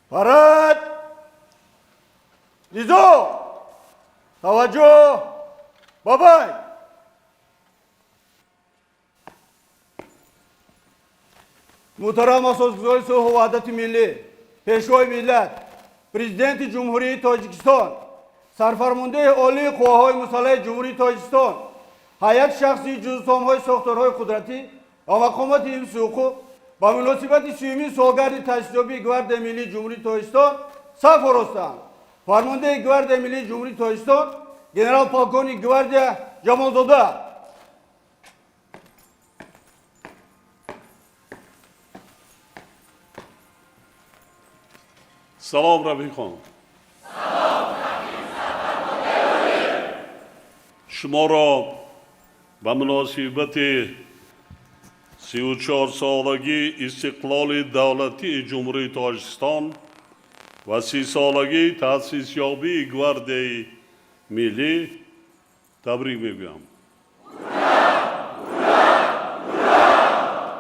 فرد لیزو توجه بابای محترم اساسگزار صلح و وحدت ملی پیشوای ملت پرزیدنت جمهوری تاجیکستان سرفرمانده عالی قواهای مسلح جمهوری تاجیکستان هیئت شخصی جزءسازهای ساختارهای قدرتی و مقامات حفظ حقوق با مناسبت 30 سالگرد تأسیسیابی گواردیای ملی جمهوری تاجیکستان صف آراستند. فرمانده گواردیای ملی جمهوری تاجیکستان گنرال پالکونی گواردیا جمالزاده. سلام رفیقان. شما را به مناسبت 34 سالگی استقلال دولتی جمهوری تاجیکستان و 30 سالگی تأسیس یابی گواردیای ملی تبریک میگویم.